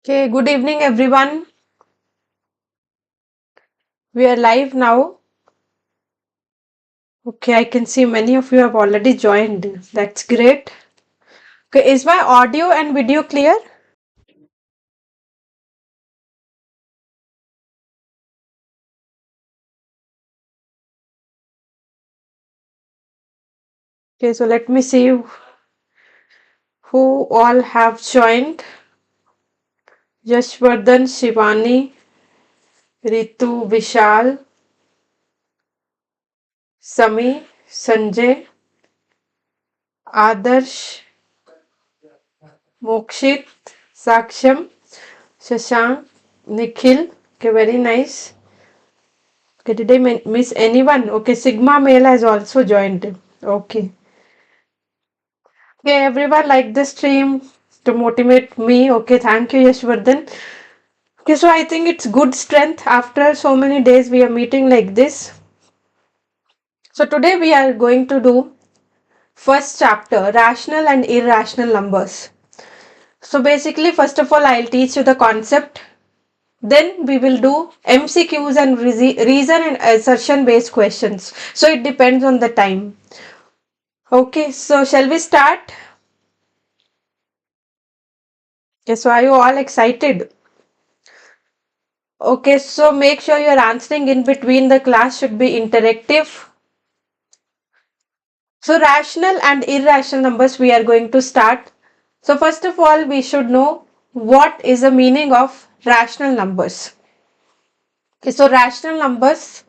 Okay, good evening everyone. We are live now. Okay, I can see many of you have already joined. That's great. Okay, is my audio and video clear? Okay, so let me see who all have joined. Yashvardhan, Shivani, Ritu, Vishal, Sami, Sanjay, Adarsh, Mokshit, Saksham, Shashank, Nikhil. Okay, very nice. Okay, did I miss anyone? Okay, Sigma Male has also joined. Okay. Okay, everyone like this stream to motivate me. Okay, thank you, Yashvardhan. Okay, so I think it's good strength after so many days we are meeting like this. So today we are going to do first chapter, rational and irrational numbers. So basically, first of all, I'll teach you the concept. Then we will do MCQs and reason and assertion based questions. So it depends on the time. Okay, so shall we start? Okay, so are you all excited? Okay, so make sure you're answering in between. The class should be interactive. So rational and irrational numbers we are going to start. So first of all, we should know what is the meaning of rational numbers. Okay, so rational numbers,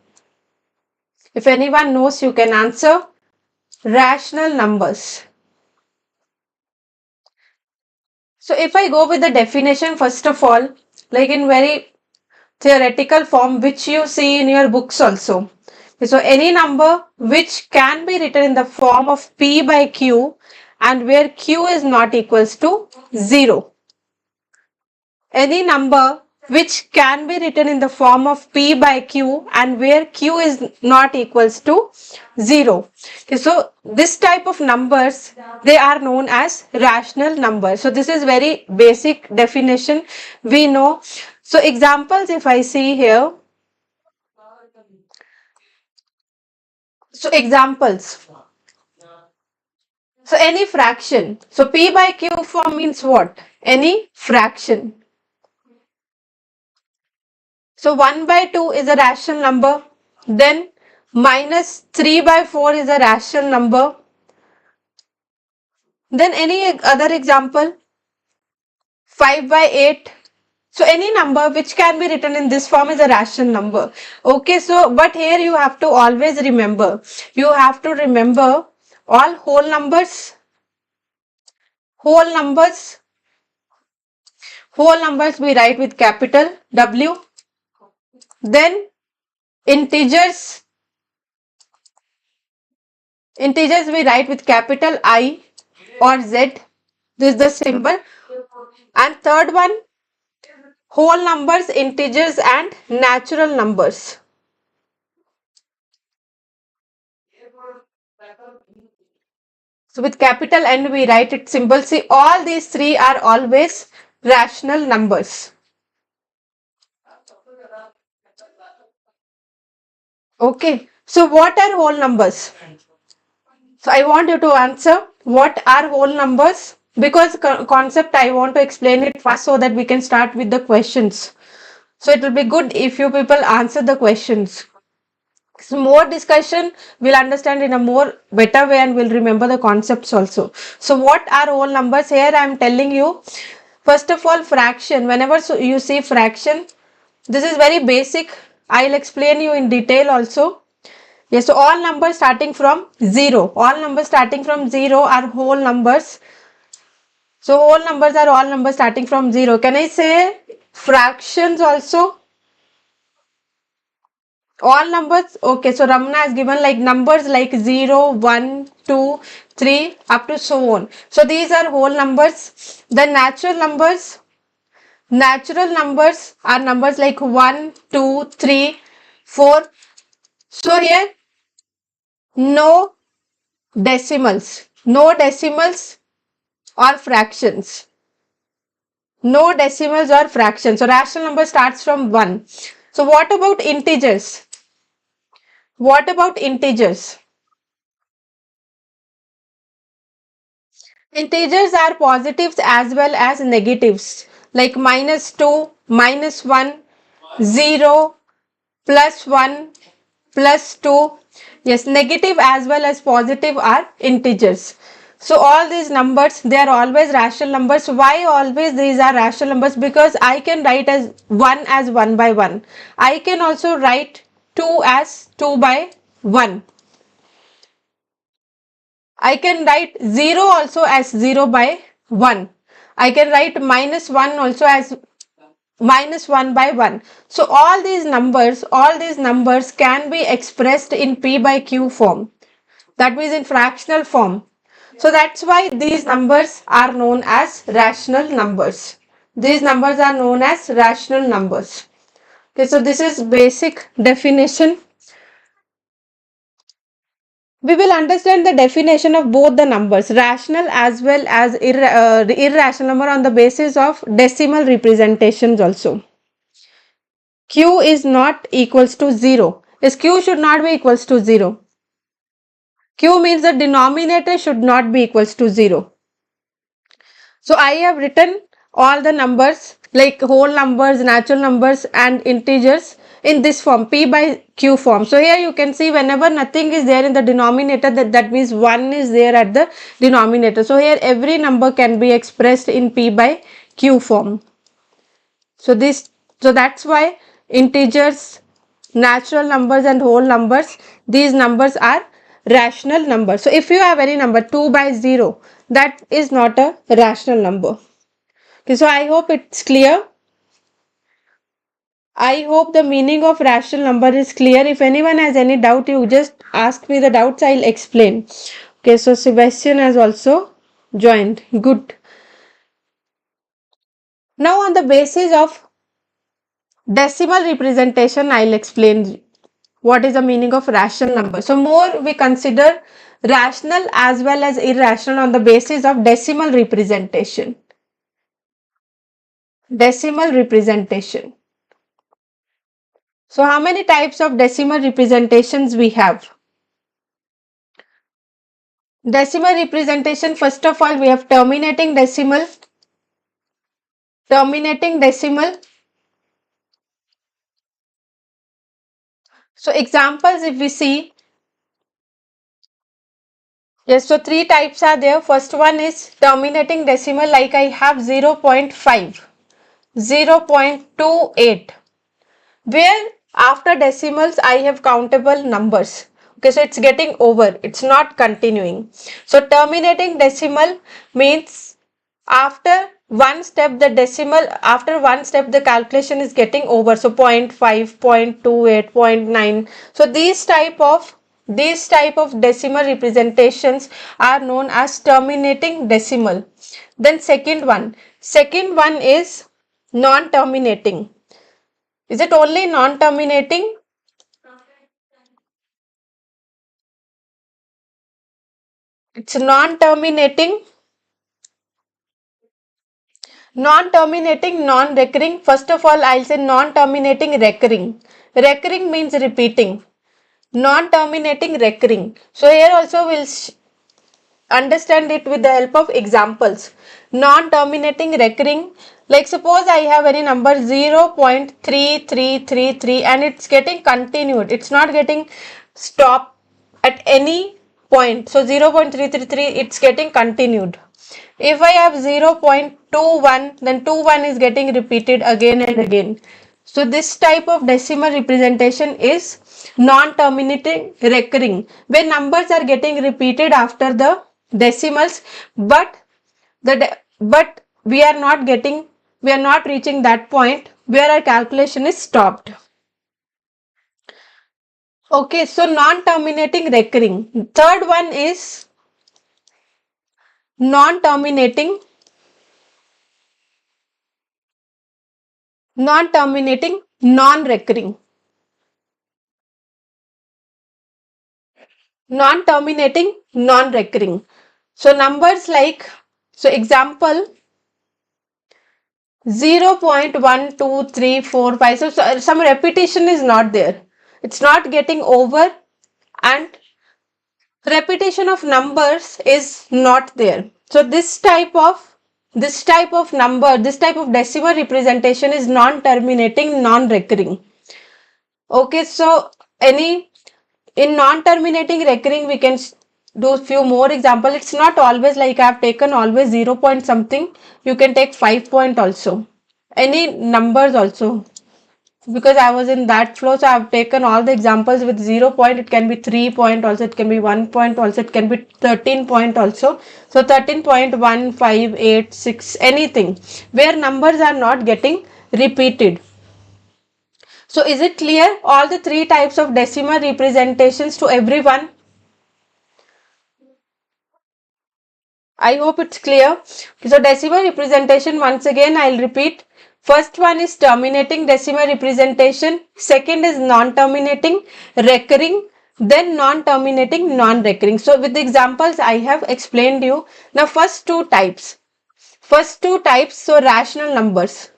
if anyone knows, you can answer. Rational numbers. So if I go with the definition, first of all, like in very theoretical form, which you see in your books also. So any number which can be written in the form of P by Q and where Q is not equals to 0. Any number which can be written in the form of P by Q and where Q is not equals to 0. Okay, so this type of numbers, they are known as rational numbers. So this is very basic definition we know. So examples if I see here. So examples. So any fraction. So P by Q form means what? Any fraction. So 1 by 2 is a rational number. Then minus 3 by 4 is a rational number. Then any other example? 5 by 8. So any number which can be written in this form is a rational number. Okay, so but here you have to always remember. You have to remember all whole numbers. Whole numbers. Whole numbers we write with capital W. Then integers. Integers we write with capital I or Z. This is the symbol. And third one, whole numbers, integers and natural numbers. So with capital N we write it symbol. See, all these three are always rational numbers. Okay. So what are whole numbers? So I want you to answer what are whole numbers, because concept I want to explain it first so that we can start with the questions. So it will be good if you people answer the questions. So more discussion, we'll understand in a more better way and we'll remember the concepts also. So what are whole numbers? Here I am telling you, first of all, fraction. Whenever you see fraction, this is very basic. I'll explain you in detail also. Yes, so all numbers starting from 0. All numbers starting from 0 are whole numbers. So whole numbers are all numbers starting from 0. Can I say fractions also? All numbers. Okay, so Ramana has given like numbers like 0, 1, 2, 3 up to so on. So these are whole numbers. The natural numbers. Natural numbers are numbers like 1, 2, 3, 4. So here no decimals. No decimals or fractions. No decimals or fractions. So rational number starts from 1. So what about integers? What about integers? Integers are positives as well as negatives, like -2, -1, 0, +1, +2. Yes, negative as well as positive are integers. So all these numbers, they are always rational numbers. Why always these are rational numbers? Because I can write as 1 by 1. I can also write 2 as 2 by 1. I can write 0 also as 0 by 1. I can write -1 also as -1 by 1. So all these numbers can be expressed in P by Q form. That means in fractional form. So that's why these numbers are known as rational numbers. These numbers are known as rational numbers. Okay, so this is basic definition. We will understand the definition of both the numbers, rational as well as irrational number, on the basis of decimal representations also. Q is not equals to 0. Yes, Q should not be equals to 0. Q means the denominator should not be equals to 0. So I have written all the numbers like whole numbers, natural numbers and integers in this form, P by Q form. So here you can see whenever nothing is there in the denominator, that means 1 is there at the denominator. So here every number can be expressed in P by Q form. So that's why integers, natural numbers and whole numbers, these numbers are rational numbers. So if you have any number 2 by 0, that is not a rational number. Okay, so I hope it's clear. I hope the meaning of rational number is clear. If anyone has any doubt, you just ask me the doubts, I'll explain. Okay, so Sebastian has also joined. Good. Now on the basis of decimal representation, I'll explain what is the meaning of rational number. So more we consider rational as well as irrational on the basis of decimal representation. Decimal representation. So how many types of decimal representations we have? Decimal representation, first of all we have terminating decimal. Terminating decimal. So examples if we see, yes, so three types are there. First one is terminating decimal, like I have 0.5, 0.28, where after decimals I have countable numbers. Okay, so it's getting over, it's not continuing. So terminating decimal means after one step the calculation is getting over. So 0.5, 0.28, 0.9. So these type of decimal representations are known as terminating decimal. Then second one is non-terminating. Is it only non-terminating? It's non-terminating, non-recurring. First of all, I'll say non-terminating recurring. Recurring means repeating. Non-terminating recurring. So here also we'll understand it with the help of examples. Non-terminating recurring, like suppose I have any number 0.3333 and it's getting continued. It's not getting stopped at any point. So 0.333, it's getting continued. If I have 0.21, then 21 is getting repeated again and again. So this type of decimal representation is non-terminating recurring, where numbers are getting repeated after the decimals, but we are not reaching that point where our calculation is stopped. Okay, so non-terminating recurring. Third one is non-terminating non-recurring. Non-terminating non-recurring. So numbers like, so example 0.1234 so some repetition is not there, it's not getting over, and repetition of numbers is not there. So this type of number, this type of decimal representation is non-terminating, non-recurring. Okay, so any in non-terminating recurring we can do few more example. It's not always like I have taken always 0 point something, you can take 5 point also, any numbers also, because I was in that flow, so I have taken all the examples with 0 point. It can be 3 point also, it can be 1 point also, it can be 13 point also. So 13.158 anything where numbers are not getting repeated. So is it clear all the three types of decimal representations to everyone? I hope it's clear. So decimal representation, once again I'll repeat. First one is terminating decimal representation. Second is non-terminating, recurring, then non-terminating, non-recurring. So with the examples I have explained you. Now first two types. So rational numbers.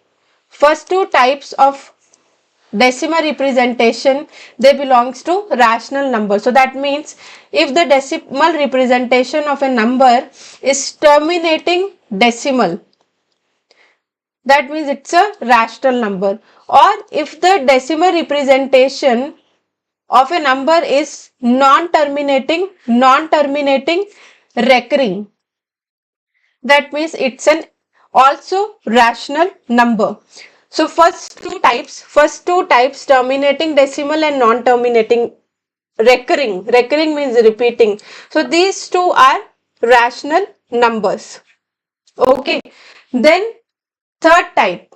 First two types of decimal representation, they belongs to rational number. So that means if the decimal representation of a number is terminating decimal, that means it's a rational number. Or if the decimal representation of a number is non-terminating recurring, that means it's an also rational number. So first two types terminating decimal and non-terminating recurring means repeating. So these two are rational numbers. Okay, then third type.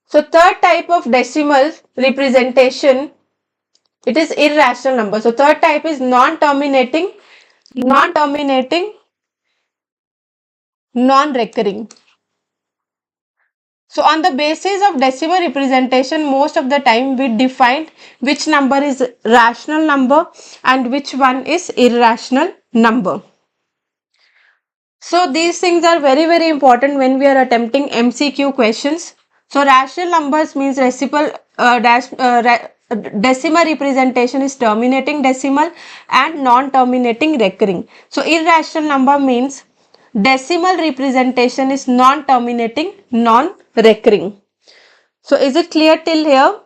So third type of decimal representation, it is irrational number. So third type is non-recurring. So on the basis of decimal representation, most of the time we defined which number is rational number and which one is irrational number. So these things are very, very important when we are attempting MCQ questions. So rational numbers means decimal representation is terminating decimal and non-terminating recurring. So irrational number means decimal representation is non-terminating, non-recurring. So is it clear till here?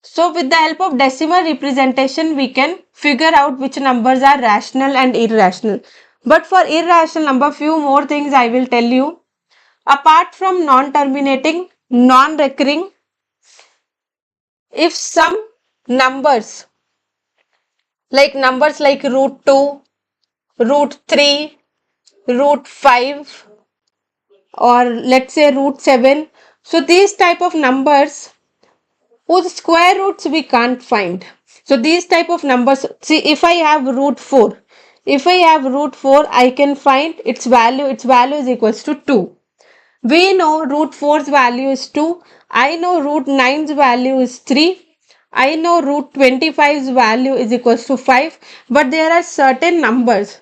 So with the help of decimal representation, we can figure out which numbers are rational and irrational. But for irrational number, few more things I will tell you. Apart from non-terminating, non-recurring, if some numbers like root 2, root 3, root 5, or let's say root 7, so these type of numbers whose square roots we can't find. So these type of numbers, see if I have root 4, I can find its value is equals to 2. We know root 4's value is 2. I know root 9's value is 3. I know root 25's value is equals to 5. But there are certain numbers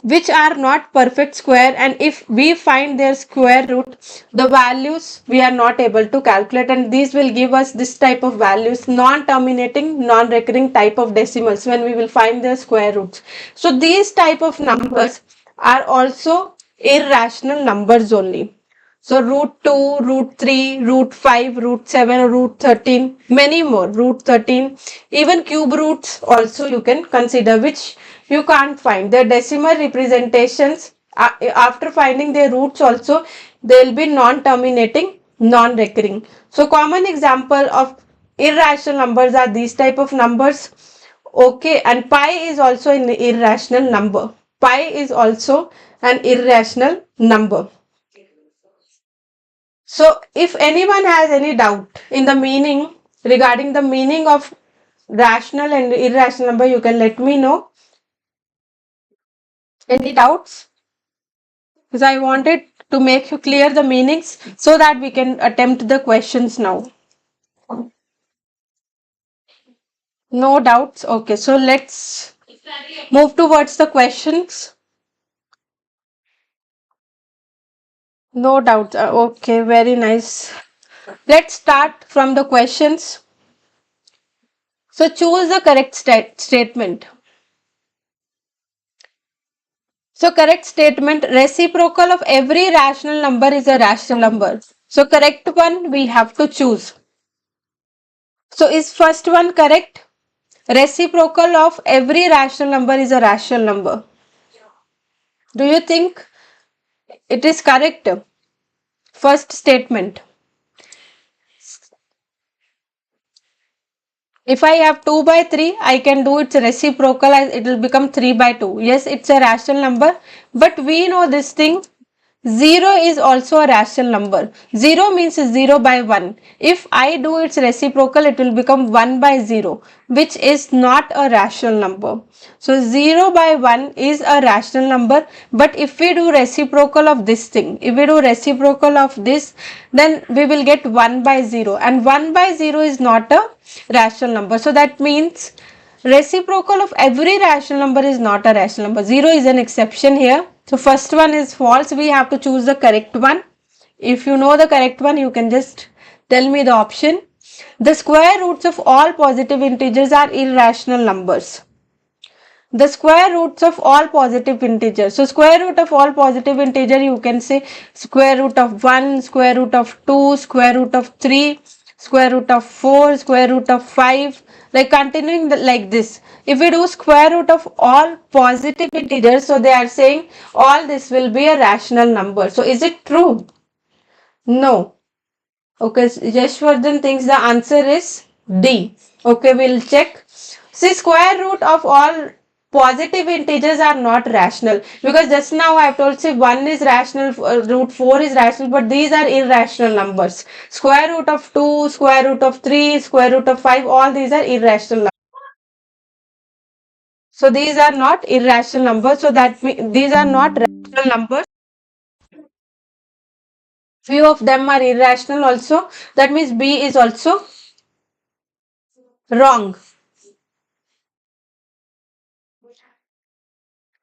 which are not perfect square, and if we find their square root, the values we are not able to calculate, and these will give us this type of values, non-terminating, non-recurring type of decimals when we will find their square roots. So these type of numbers are also irrational numbers only. So root 2, root 3, root 5, root 7, root 13, many more, root 13, even cube roots also you can consider, which you can't find. Their decimal representations, after finding their roots also, they will be non-terminating, non-recurring. So common example of irrational numbers are these type of numbers. Okay, and pi is also an irrational number. Pi is also an irrational number. So if anyone has any doubt in the meaning, regarding the meaning of rational and irrational number, you can let me know. Any doubts? Because I wanted to make you clear the meanings so that we can attempt the questions now. No doubts? Okay, so let's move towards the questions. No doubt. Okay, very nice. Let's start from the questions. So choose the correct statement. So correct statement, reciprocal of every rational number is a rational number. So correct one we have to choose. So is first one correct? Reciprocal of every rational number is a rational number. Do you think it is correct? First statement. If I have 2 by 3, I can do its reciprocal as it will become 3 by 2. Yes, it's a rational number, but we know this thing. 0 is also a rational number. 0 means 0 by 1. If I do its reciprocal, it will become 1 by 0, which is not a rational number. So 0 by 1 is a rational number, but if we do reciprocal of this thing, if we do reciprocal of this, then we will get 1 by 0, and 1 by 0 is not a rational number. So that means reciprocal of every rational number is not a rational number. 0 is an exception here. So first one is false. We have to choose the correct one. If you know the correct one, you can just tell me the option. The square roots of all positive integers are irrational numbers. The square roots of all positive integers. So square root of all positive integer, you can say square root of 1, square root of 2, square root of 3, square root of 4, square root of 5, like continuing like this. If we do square root of all positive integers, so they are saying all this will be a rational number. So is it true? No. Okay, Yashwardhan thinks the answer is D. Okay, we'll check. See, square root of all positive integers are not rational, because just now I have told, say 1 is rational, root 4 is rational, but these are irrational numbers. Square root of 2, square root of 3, square root of 5, all these are irrational numbers. So these are not irrational numbers. So that means these are not rational numbers. Few of them are irrational also. That means B is also wrong.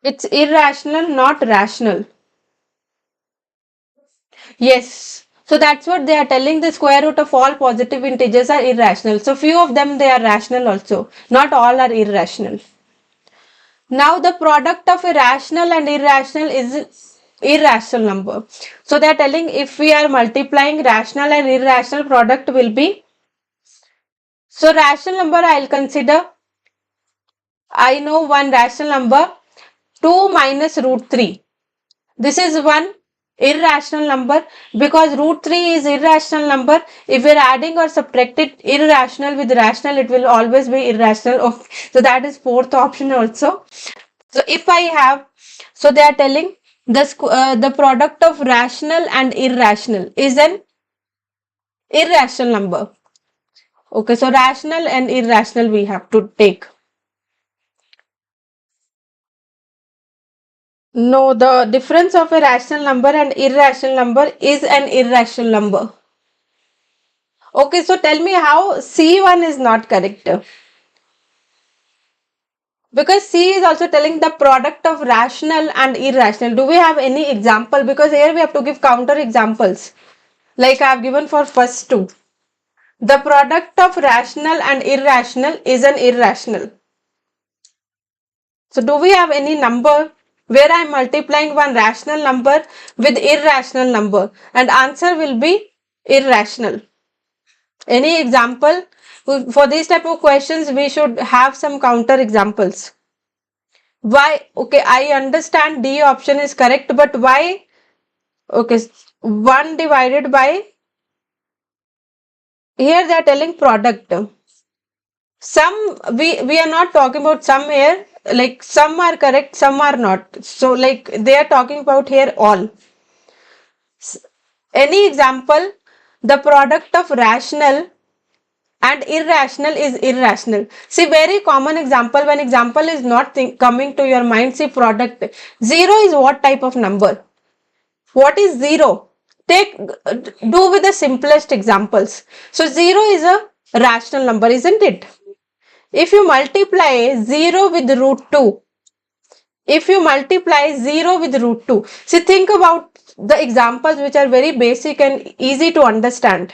It's irrational, not rational. Yes. So that's what they are telling. The square root of all positive integers are irrational. So few of them they are rational also. Not all are irrational. Now the product of a rational and irrational is irrational number. So they are telling if we are multiplying rational and irrational, product will be. So rational number I'll consider. I know one rational number, 2 minus root 3. This is one irrational number, because root 3 is irrational number. If we are adding or subtracting irrational with rational, it will always be irrational. Okay. So that is fourth option also. So if I have, so they are telling the product of rational and irrational is an irrational number. Okay, so rational and irrational we have to take. No, the difference of a rational number and irrational number is an irrational number. Okay, so tell me how C1 is not correct. Because C is also telling the product of rational and irrational. Do we have any example? Because here we have to give counter examples. Like I have given for first two. The product of rational and irrational is an irrational. So do we have any number where I am multiplying one rational number with irrational number, and answer will be irrational? Any example? For these type of questions, we should have some counter examples. Why? Okay, I understand D option is correct, but why? Okay, 1 divided by, here they are telling product. Some, we are not talking about some here, like some are correct, some are not. So like they are talking about here all. Any example? The product of rational and irrational is irrational. See, very common example. When example is not coming to your mind, see product. 0 is what type of number? What is 0? Do with the simplest examples. So 0 is a rational number, isn't it? If you multiply 0 with root 2, if you multiply 0 with root 2. See, think about the examples which are very basic and easy to understand.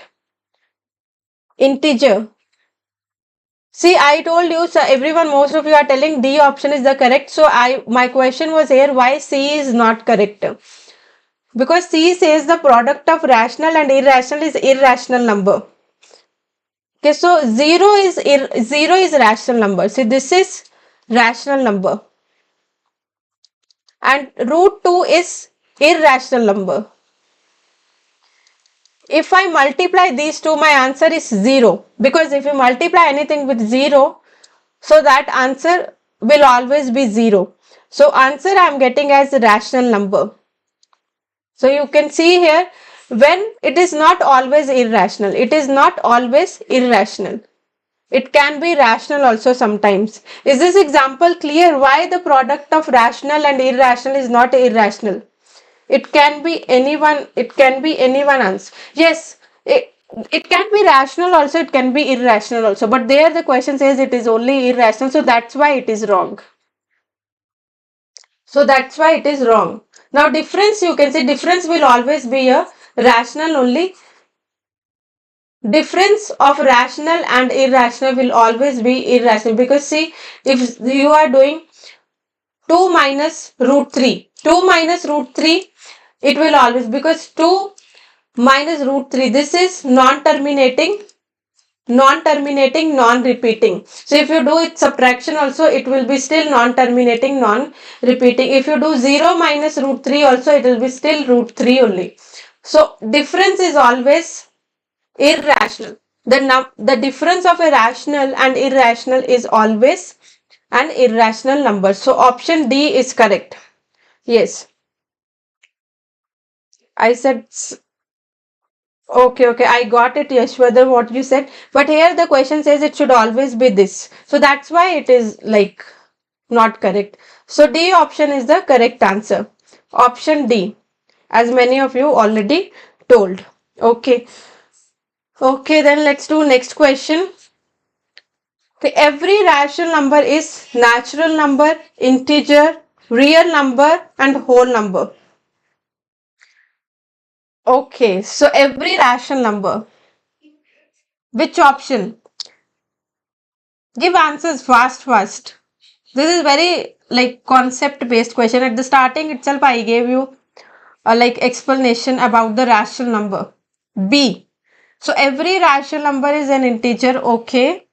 Integer. See, I told you, so everyone, most of you are telling D option is the correct. So my question was here, why C is not correct? Because C says the product of rational and irrational is irrational number. Okay, so 0 is rational number. See, this is rational number. And root 2 is irrational number. If I multiply these two, my answer is 0. Because if you multiply anything with 0, so that answer will always be 0. So answer I am getting as a rational number. So you can see here, when it is not always irrational, it is not always irrational. It can be rational also sometimes. Is this example clear why the product of rational and irrational is not irrational? It can be anyone, it can be anyone else. Yes, it can be rational also, it can be irrational also. But there the question says it is only irrational, so that's why it is wrong. So that's why it is wrong. Now difference, you can say difference will always be a rational only. Difference of rational and irrational will always be irrational, because see, if you are doing 2 minus root 3, 2 minus root 3, it will always, because 2 minus root 3, this is non-terminating, non-repeating. So if you do it subtraction also, it will be still non-terminating, non-repeating. If you do 0 minus root 3 also, it will be still root 3 only. So difference is always irrational. The difference of a rational and irrational is always an irrational number. So option D is correct. Yes. I said, okay, I got it, Yashwardhan, what you said. But here the question says it should always be this. So that's why it is like not correct. So D option is the correct answer. Option D, as many of you already told. Okay. Okay, then let's do next question. Okay, every rational number is natural number, integer, real number and whole number. Okay, so every rational number. Which option? Give answers fast. This is very like concept based question. At the starting itself I gave you a like explanation about the rational number. B. So every rational number is an integer. Okay.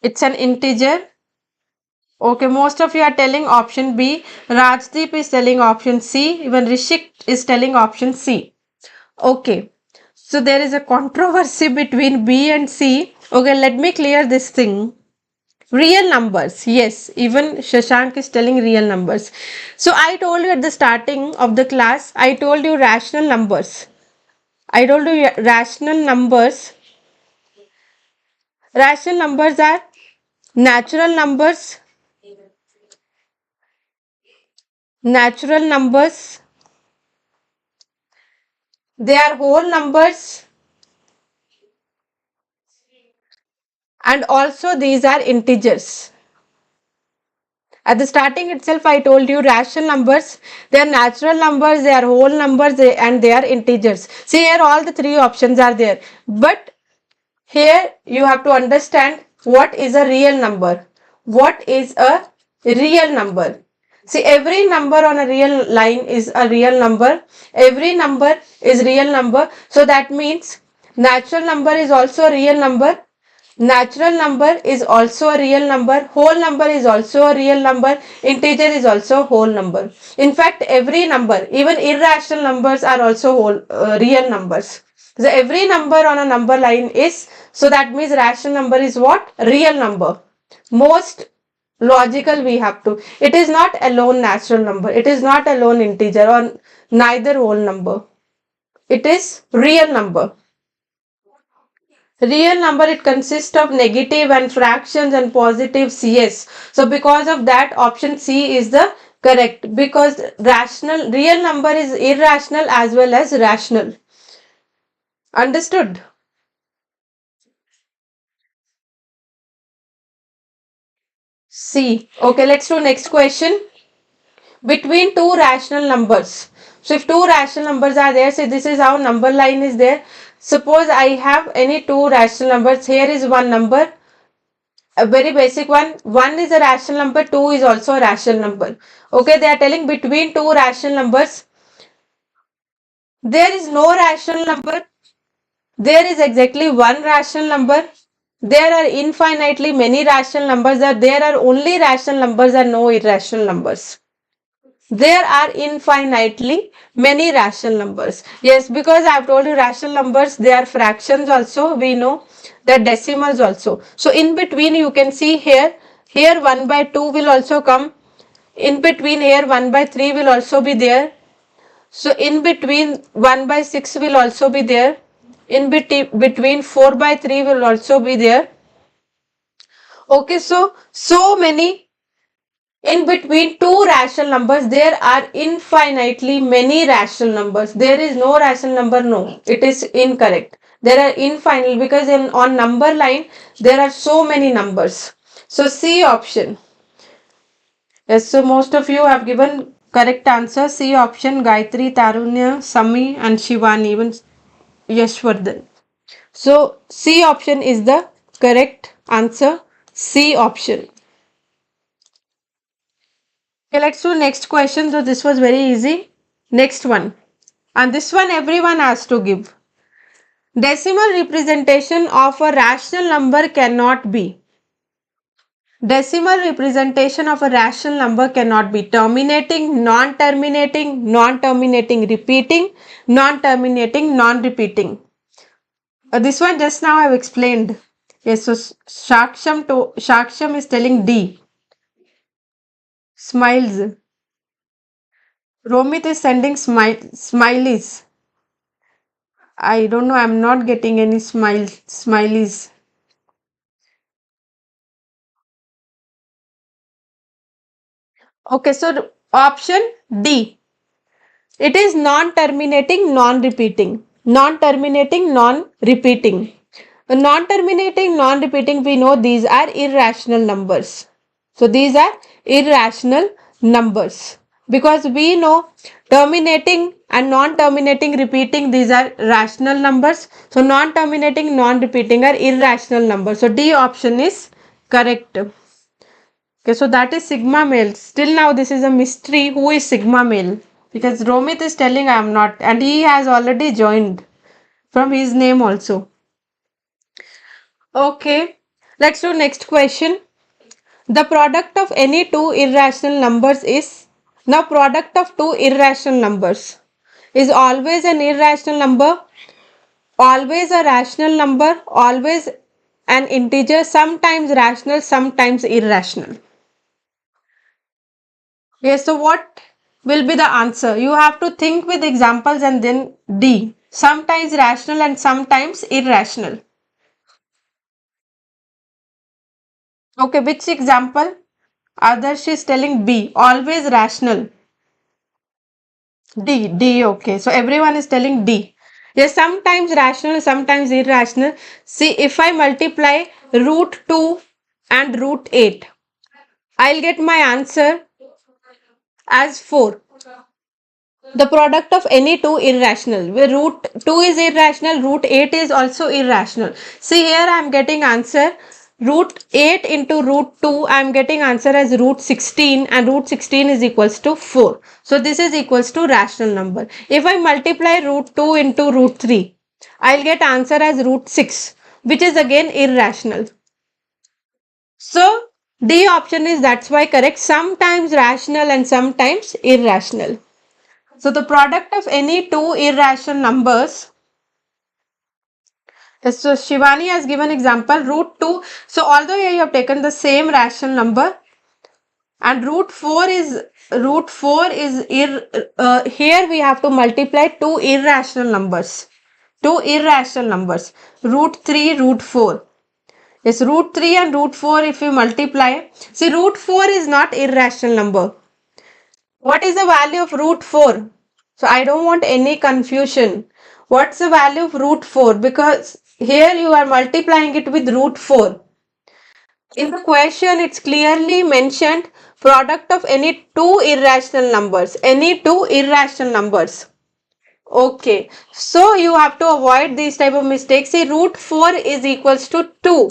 It's an integer. Okay, most of you are telling option B. Rajdeep is telling option C. Even Rishik is telling option C. Okay. So there is a controversy between B and C. Okay, let me clear this thing. Real numbers. Yes, even Shashank is telling real numbers. So I told you at the starting of the class, I told you rational numbers. I told you rational numbers. Rational numbers are natural numbers. Natural numbers. They are whole numbers. And also these are integers. At the starting itself, I told you rational numbers, they are natural numbers, they are whole numbers, and they are integers. See here, all the three options are there. But here you have to understand what is a real number. What is a real number? See, every number on a real line is a real number. Every number is real number. So that means natural number is also a real number. Natural number is also a real number. Whole number is also a real number. Integer is also a whole number. In fact, every number, even irrational numbers are also real numbers. So every number on a number line is, so that means rational number is what? Real number. Most logical we have to. It is not alone natural number. It is not alone integer or neither whole number. It is real number. Real number, it consists of negative and fractions and positives. Yes. So because of that, option C is the correct, because real number is irrational as well as rational. Understood? C. Okay, let's do next question. Between two rational numbers. So if two rational numbers are there, say this is how number line is there. Suppose I have any two rational numbers. Here is one number, a very basic one. One is a rational number, two is also a rational number. Okay, they are telling between two rational numbers. There is no rational number. There is exactly one rational number. There are infinitely many rational numbers. There are only rational numbers and no irrational numbers. There are infinitely many rational numbers. Yes, because I have told you rational numbers, they are fractions also. We know that decimals also. So in between you can see here 1 by 2 will also come. In between here 1 by 3 will also be there. So in between 1 by 6 will also be there. In between 4 by 3 will also be there. Okay, so many. In between two rational numbers, there are infinitely many rational numbers. There is no rational number, no. It is incorrect. There are infinite because on number line, there are so many numbers. So C option. Yes, so most of you have given correct answer. C option, Gayatri, Tarunya, Sami and Shivani, even Yashwardhan. So C option is the correct answer. C option. Okay, let's do next question. So this was very easy. Next one. And this one everyone has to give. Decimal representation of a rational number cannot be. Decimal representation of a rational number cannot be terminating, non-terminating, non-terminating repeating, non-terminating, non-repeating. This one just now I have explained. Yes, so Shaksham is telling D. Smiles. Romit is sending smileys. I don't know, I'm not getting any smileys. Okay, so option D. It is non-terminating, non-repeating. Non-terminating, non-repeating. Non-terminating, non-repeating, we know these are irrational numbers. So these are irrational numbers. Because we know terminating and non-terminating repeating, these are rational numbers. So non-terminating, non-repeating are irrational numbers. So D option is correct. Okay, so that is sigma male. Still now this is a mystery who is sigma male. Because Romit is telling I am not, and he has already joined from his name also. Okay, let's do next question. The product of any two irrational numbers is, now product of two irrational numbers is always an irrational number, always a rational number, always an integer, sometimes rational, sometimes irrational. Yes, so what will be the answer? You have to think with examples and then D. Sometimes rational and sometimes irrational. Okay, which example? Others is telling B. Always rational. D. Okay, so everyone is telling D. Yes, sometimes rational, sometimes irrational. See, if I multiply root 2 and root 8, I'll get my answer as 4. The product of any two irrational, where root 2 is irrational, root 8 is also irrational. See here I am getting answer root 8 into root 2, I am getting answer as root 16, and root 16 is equals to 4. So this is equals to rational number. If I multiply root 2 into root 3, I'll get answer as root 6, which is again irrational. So D option is that's why correct, sometimes rational and sometimes irrational. So the product of any two irrational numbers. So Shivani has given example root 2. So although here you have taken the same rational number, and root 4 is here we have to multiply two irrational numbers. Two irrational numbers. Root 3, root 4. Yes, root 3 and root 4 if you multiply. See, root 4 is not irrational number. What is the value of root 4? So I don't want any confusion. What's the value of root 4? Because here you are multiplying it with root 4. In the question, it's clearly mentioned product of any two irrational numbers. Any two irrational numbers. Okay. So you have to avoid these type of mistakes. See, root 4 is equals to 2.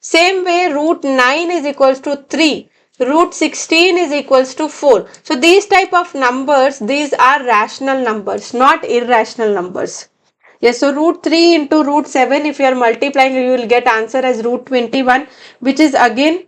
Same way, root 9 is equals to 3. Root 16 is equals to 4. So these type of numbers, these are rational numbers, not irrational numbers. Yes, so root 3 into root 7, if you are multiplying, you will get answer as root 21, which is again,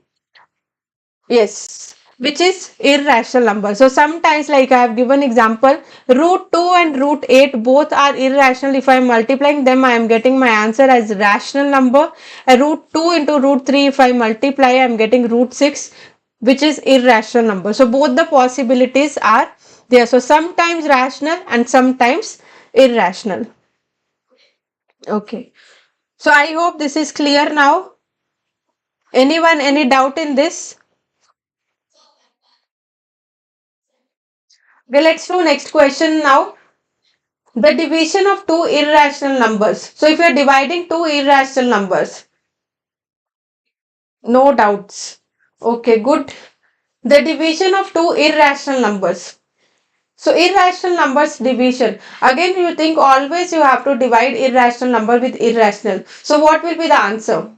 yes, which is irrational number. So sometimes, like I have given example, root 2 and root 8 both are irrational. If I am multiplying them, I am getting my answer as rational number. Root 2 into root 3, if I multiply, I am getting root 6, which is irrational number. So both the possibilities are there. So sometimes rational and sometimes irrational. Okay. So I hope this is clear now. Anyone, any doubt in this? Okay, let's do next question now. The division of two irrational numbers. So if you are dividing two irrational numbers, no doubts. Okay, good. The division of two irrational numbers. So irrational numbers division. Again, you think always you have to divide irrational number with irrational. So what will be the answer?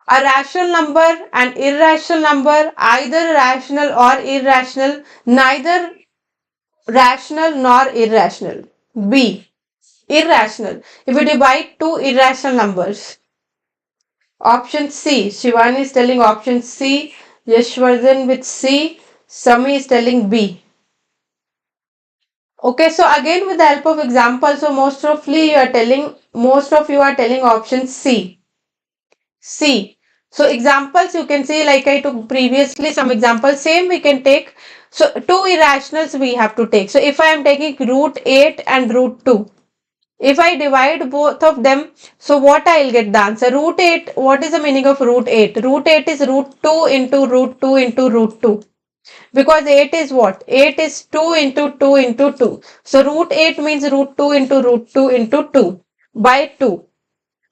A rational number and irrational number, either rational or irrational, neither rational nor irrational. B. Irrational. If you divide two irrational numbers. Option C. Shivani is telling option C. Yashvardhan with C. Sami is telling B. Okay, so again with the help of example, so most of you are telling option C. C. So examples you can see, like I took previously some examples, same we can take. So two irrationals we have to take. So if I am taking root 8 and root 2, if I divide both of them, so what I'll get the answer? Root 8, what is the meaning of root 8? Root 8 is root 2 into root 2 into root 2. Because 8 is what? 8 is 2 into 2 into 2. So root 8 means root 2 into root 2 into 2 by 2.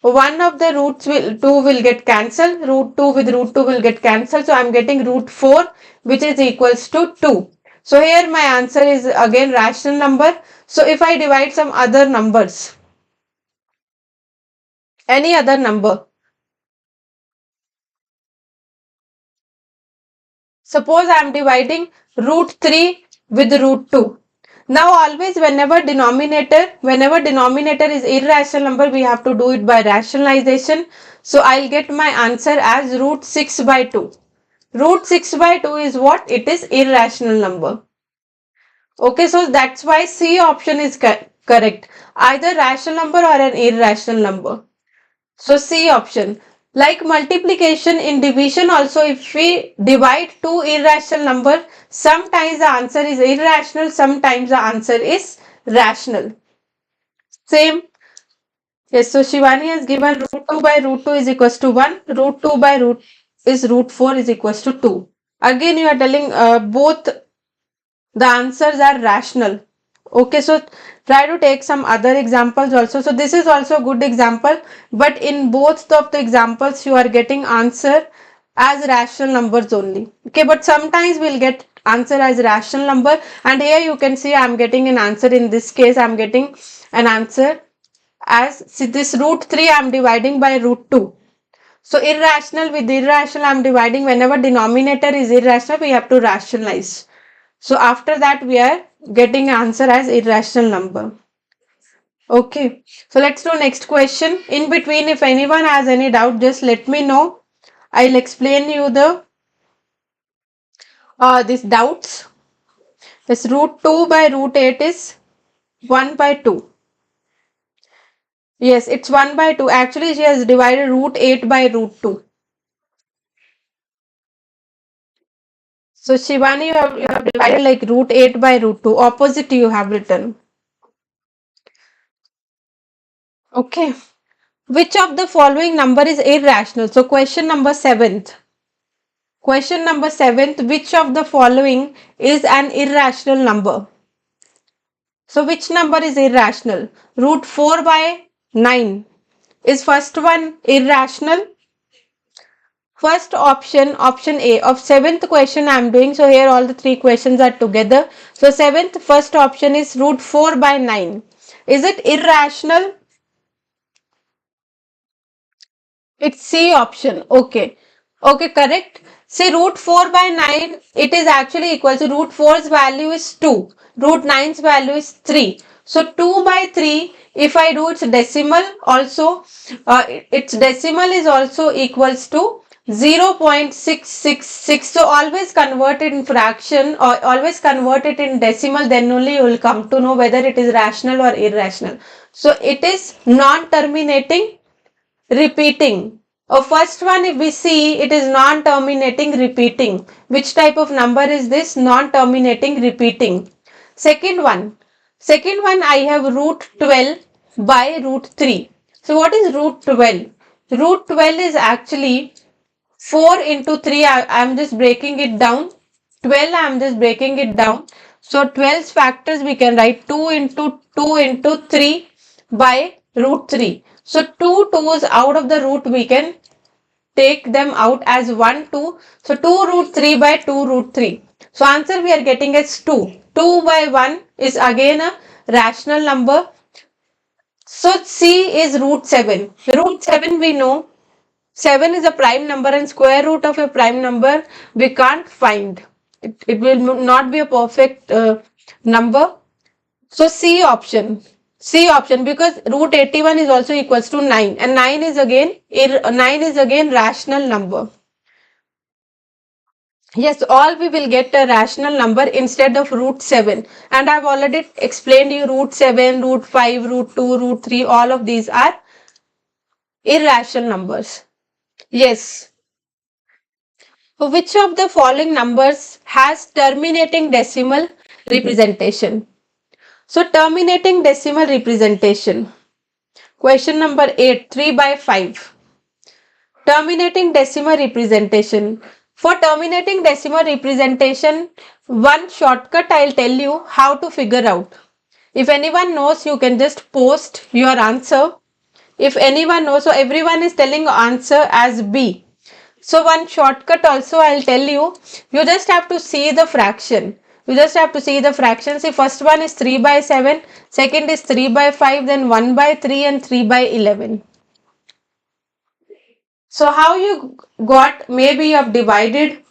One of the roots will 2 will get cancelled. Root 2 with root 2 will get cancelled. So I'm getting root 4, which is equals to 2. So here my answer is again rational number. So if I divide some other numbers, any other number, suppose I am dividing root 3 with root 2. Now always whenever denominator is irrational number, we have to do it by rationalization. So I'll get my answer as root 6 by 2. Root 6 by 2 is what? It is irrational number. Okay, so that's why C option is correct. Either rational number or an irrational number. So C option. Like multiplication in division also, if we divide two irrational numbers, sometimes the answer is irrational, sometimes the answer is rational. Same. Yes, so Shivani has given root 2 by root 2 is equals to 1. Root 2 by root 4 is equals to 2. Again, you are telling both the answers are rational. Okay, so try to take some other examples also. So this is also a good example, but in both of the examples you are getting answer as rational numbers only. Okay, but sometimes we'll get answer as rational number, and here you can see I'm getting an answer. In this case I'm getting an answer as, see, this root 3 I'm dividing by root 2. So irrational with irrational I'm dividing. Whenever denominator is irrational, we have to rationalize. So after that we are getting answer as irrational number. Okay, so let's do next question. In between, if anyone has any doubt, just let me know. I'll explain you the these doubts. This root 2 by root 8 is 1 by 2. Yes, it's 1 by 2. Actually, she has divided root 8 by root 2. So Shivani, you have divided like root 8 by root 2. Opposite you have written. Okay. Which of the following number is irrational? So question number 7th. Question number 7th. Which of the following is an irrational number? So which number is irrational? Root 4 by 9. Is first one irrational? First option, option A of seventh question I am doing. So here all the three questions are together. So seventh, first option is root 4 by 9. Is it irrational? It's C option. Okay. Okay, correct. See, root 4 by 9, it is actually equal to root 4's value is 2. Root 9's value is 3. So 2 by 3, if I do its decimal also, its decimal is also equals to 0.666. So always convert it in fraction or always convert it in decimal, then only you will come to know whether it is rational or irrational. So it is non-terminating repeating. First one, if we see, it is non-terminating repeating. Which type of number is this? Non-terminating repeating. Second one I have root 12 by root 3. So what is root 12? Root 12 is actually 4 into 3. I am just breaking it down. 12 I am just breaking it down. So 12's factors we can write 2 into 2 into 3 by root 3. So 2 2's out of the root we can take them out as 1 2. So 2 root 3 by 2 root 3. So answer we are getting as 2. 2 by 1 is again a rational number. So C is root 7. Root 7 we know 7 is a prime number and square root of a prime number we can't find. It will not be a perfect number. So C option. C option, because root 81 is also equals to 9 and 9 is again rational number. Yes, all we will get a rational number instead of root 7, and I've already explained you root 7, root 5, root 2, root 3, all of these are irrational numbers. Yes. So which of the following numbers has terminating decimal representation? So terminating decimal representation. Question number 8, 3 by 5. Terminating decimal representation. For terminating decimal representation, one shortcut I'll tell you how to figure out. If anyone knows, you can just post your answer. If anyone knows, so everyone is telling answer as B. So one shortcut also I'll tell you. You just have to see the fraction. You just have to see the fractions. See, first one is 3 by 7, second is 3 by 5, then 1 by 3 and 3 by 11. So how you got, maybe you have divided,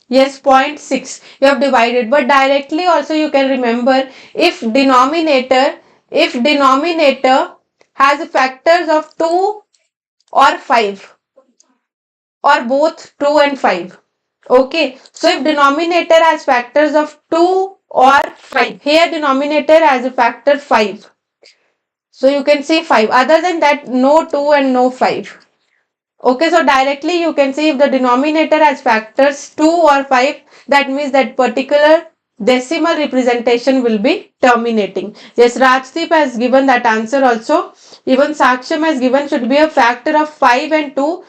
yes, 0.6 you have divided, but directly also you can remember if denominator has factors of 2 or 5 or both 2 and 5. Okay, so if denominator has factors of 2 or 5, here denominator has a factor 5. So you can see 5. Other than that, no 2 and no 5. Okay, so directly you can see if the denominator has factors 2 or 5, that means that particular decimal representation will be terminating. Yes, Rajdeep has given that answer also. Even Saksham has given should be a factor of 5 and 2,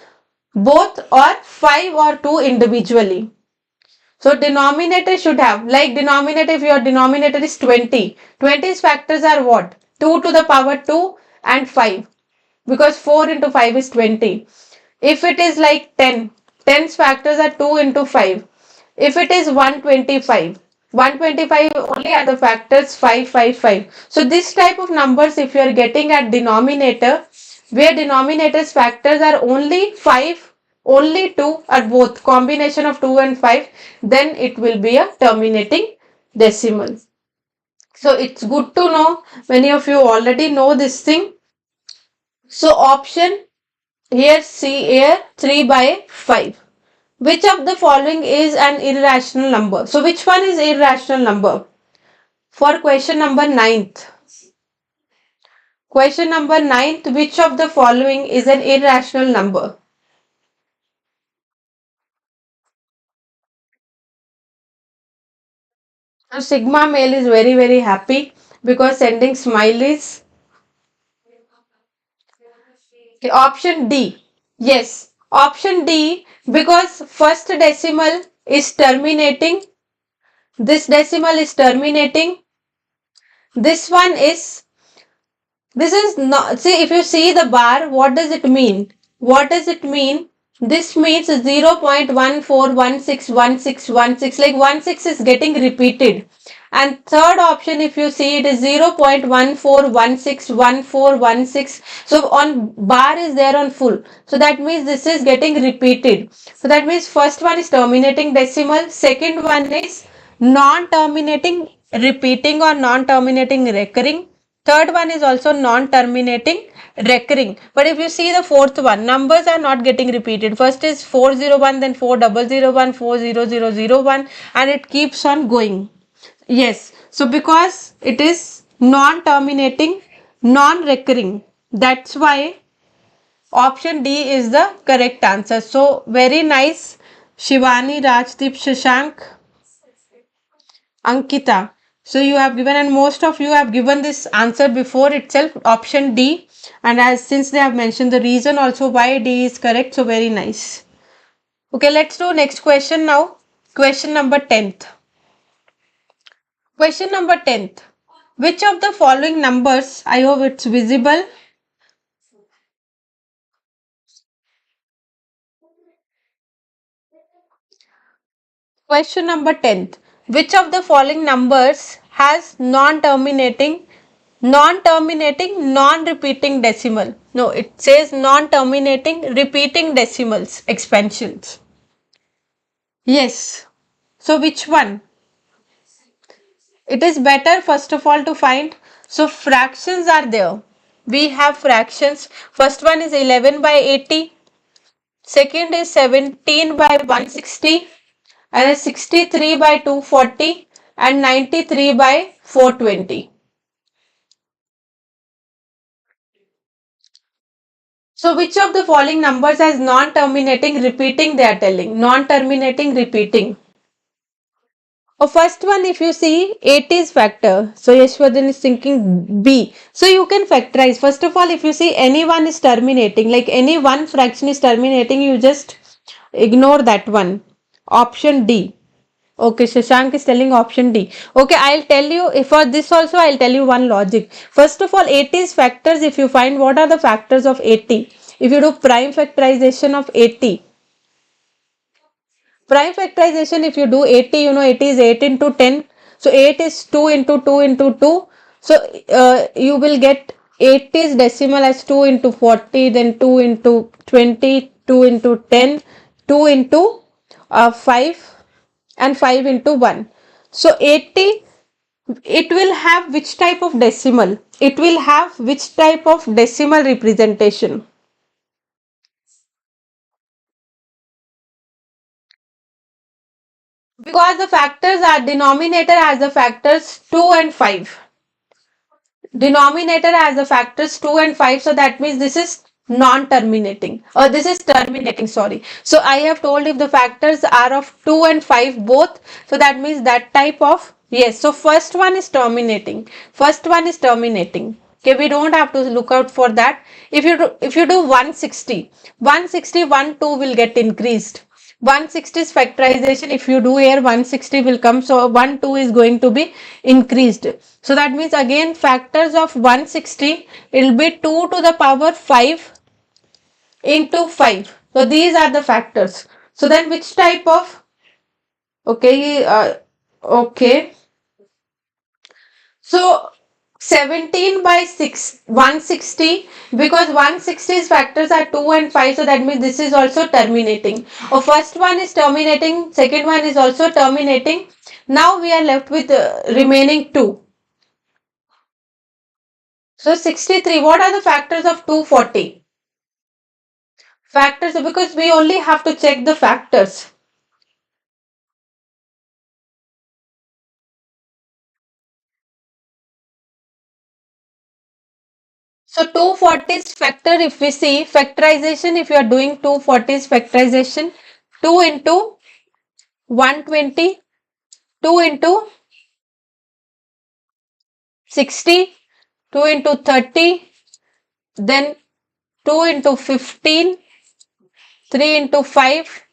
both or 5 or 2 individually. So denominator should have, like denominator, if your denominator is 20, 20's factors are what? 2 to the power 2 and 5, because 4 into 5 is 20. If it is like 10, 10's factors are 2 into 5. If it is 125, 125 only are the factors 5, 5, 5. So this type of numbers, if you are getting at denominator, where denominator's factors are only 5, only 2 or both, combination of 2 and 5, then it will be a terminating decimal. So it's good to know, many of you already know this thing. So option here, C here, 3 by 5. Which of the following is an irrational number? So which one is irrational number? For question number 9th. Question number 9th, which of the following is an irrational number? So Sigma male is very, very happy because sending smileys. Okay, option D. Yes, option D, because first decimal is terminating. This decimal is terminating. This one is, this is not, see, if you see the bar, what does it mean? What does it mean? This means 0.14161616, like 16 is getting repeated. And third option, if you see, it is 0.14161416. So on bar is there on full. So that means this is getting repeated. So that means first one is terminating decimal. Second one is non-terminating repeating or non-terminating recurring. Third one is also non-terminating recurring. But if you see the fourth one, numbers are not getting repeated. First is 401, then 4001, 40001, and it keeps on going. Yes. So because it is non-terminating, non-recurring, that's why option D is the correct answer. So very nice, Shivani, Rajdeep, Shashank, Ankita. So you have given, and most of you have given this answer before itself, option D. And as since they have mentioned the reason also why D is correct, so very nice. Okay, let's do next question now. Question number 10th. Question number 10th. Which of the following numbers, I hope it's visible. Question number 10th. Which of the following numbers has non-terminating, non-repeating decimal? No, it says non-terminating, repeating decimals, expansions. Yes. So which one? It is better first of all to find. So fractions are there. We have fractions. First one is 11 by 80. Second is 17 by 160. And 63 by 240 and 93 by 420. So which of the following numbers has non-terminating repeating, they are telling. Non-terminating repeating. First one, if you see, 80 is factor. So Yashwadhan is thinking B. So you can factorize. First of all, if you see any one is terminating, like any one fraction is terminating, you just ignore that one. Option D. Okay, Shashank is telling option D. Okay, I'll tell you, if for this also I'll tell you one logic. First of all, 80 is factors. If you find what are the factors of 80, if you do prime factorization of 80, prime factorization, if you do 80, you know 80 is 8 into 10. So 8 is 2 into 2 into 2. So you will get 80 is decimal as 2 into 40, then 2 into 20, 2 into 10, 2 into 5 and 5 into 1. So 80, it will have which type of decimal? It will have which type of decimal representation? Because the factors are denominator as the factors 2 and 5. Denominator as the factors 2 and 5. So that means this is non-terminating, or this is terminating, sorry. So I have told if the factors are of 2 and 5 both, so that means that type of, yes. So first one is terminating. First one is terminating. Okay, we don't have to look out for that. If you do 160, 160, 1, 2 will get increased. 160 is factorization. If you do here, 160 will come. So 1, 2 is going to be increased. So that means again factors of 160, it will be 2 to the power 5 into 5. So these are the factors. So then which type of, okay, okay. So 17 by 6, 160, because 160's factors are 2 and 5, so that means this is also terminating. First one is terminating, second one is also terminating. Now we are left with remaining 2. So 63, what are the factors of 240? Factors, because we only have to check the factors. So 240's factor, if we see factorization, if you are doing 240's factorization, 2 into 120, 2 into 60, 2 into 30, then 2 into 15, 3 into 5,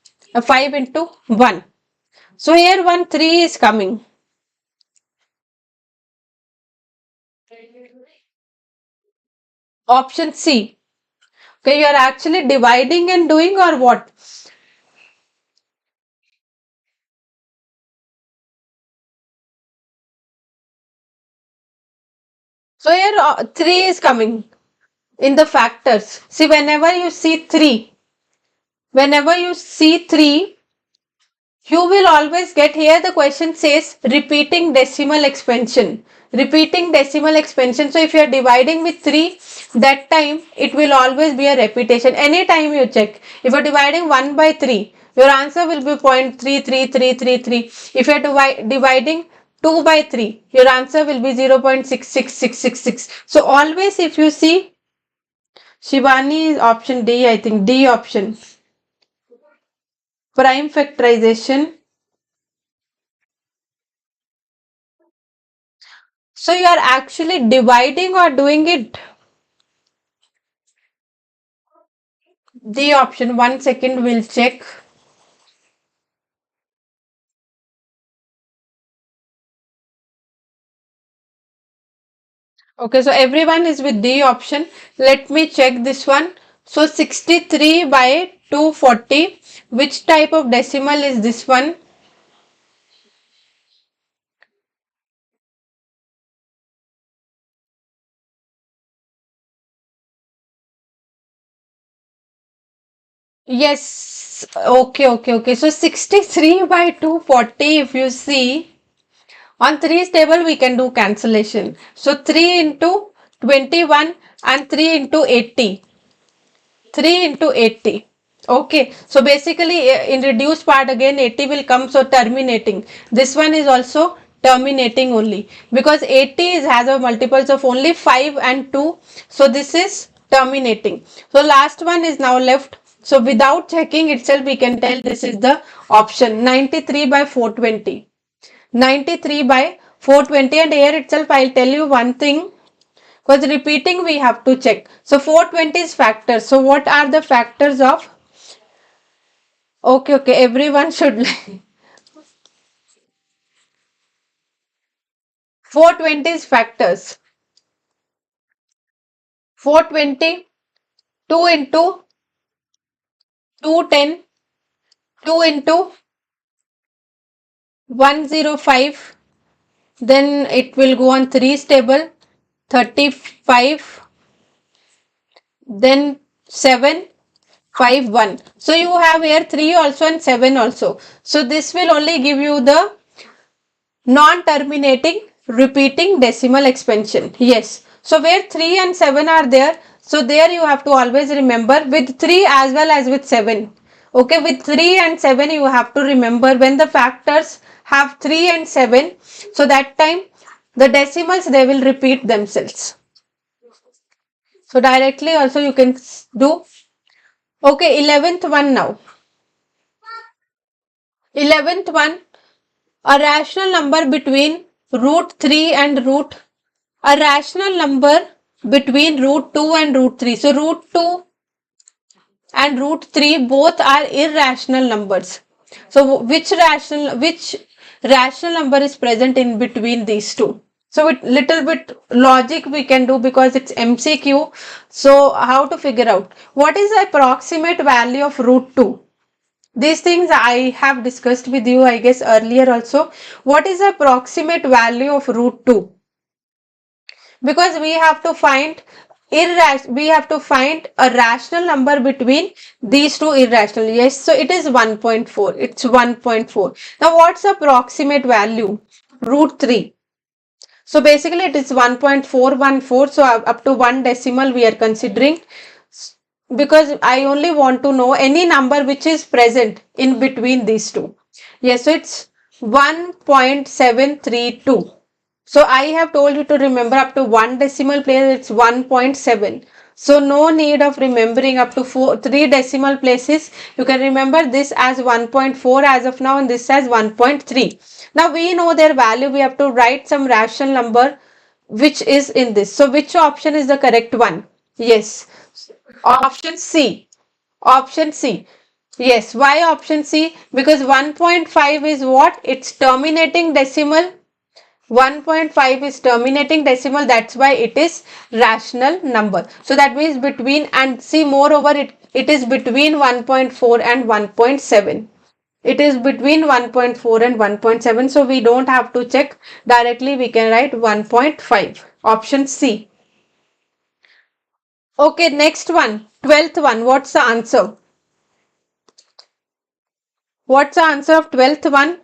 5 into 1. So here 1, 3 is coming. Option C. Okay, you are actually dividing and doing or what? So here 3 is coming in the factors. See, whenever you see 3, you will always get here the question says repeating decimal expansion. Repeating decimal expansion. So if you are dividing with 3, that time it will always be a repetition. Anytime you check. If you are dividing 1 by 3, your answer will be 0.33333. If you are dividing 2 by 3, your answer will be 0.66666. So always if you see Shivani is option D, I think D option. Prime factorization. So you are actually dividing or doing it? The option, 1 second, we'll check. Okay, so everyone is with the option. Let me check this one. So 63 by 240. Which type of decimal is this one? Yes. Okay. So 63 by 240, if you see, on 3's table we can do cancellation. So 3 into 21 and 3 into 80. 3 into 80. Okay, so basically in reduced part again 80 will come, so terminating. This one is also terminating only because 80 has a multiples of only 5 and 2. So this is terminating. So last one is now left. So without checking itself we can tell this is the option 93 by 420. 93 by 420, and here itself I'll tell you one thing. Because repeating we have to check. So 420 is factors. So what are the factors of? Okay. Everyone should 420 is factors. 420, 2 into 210, 2 into 105. Then it will go on 3's table. 35. Then 7. 5, 1. So you have here 3 also and 7 also. So this will only give you the non-terminating repeating decimal expansion. Yes. So where 3 and 7 are there, so there you have to always remember with 3 as well as with 7. Okay, with 3 and 7 you have to remember when the factors have 3 and 7. So that time the decimals they will repeat themselves. So directly also you can do. Okay, 11th one now. 11th one, a rational number between root 3 and a rational number between root 2 and root 3. So root 2 and root 3 both are irrational numbers. So which rational number is present in between these two? So with little bit logic we can do because it's MCQ. So how to figure out? What is the approximate value of root 2? These things I have discussed with you, I guess, earlier also. What is the approximate value of root 2? Because we have to find a rational number between these two irrational. Yes, so it is 1.4. It's 1.4. Now what's the approximate value? Root 3. So basically it is 1.414. So up to 1 decimal we are considering, because I only want to know any number which is present in between these two. Yes, so it's 1.732. So I have told you to remember up to 1 decimal place it's 1.7. So no need of remembering up to 3 decimal places. You can remember this as 1.4 as of now and this as 1.3. Now we know their value. We have to write some rational number which is in this. So which option is the correct one? Yes. Option C. Option C. Yes. Why option C? Because 1.5 is what? It's terminating decimal. 1.5 is terminating decimal, that's why it is rational number. So that means between, and see moreover it is between 1.4 and 1.7. It is between 1.4 and 1.7, so we don't have to check, directly we can write 1.5, option C. Okay, next one, 12th one, what's the answer? What's the answer of 12th one?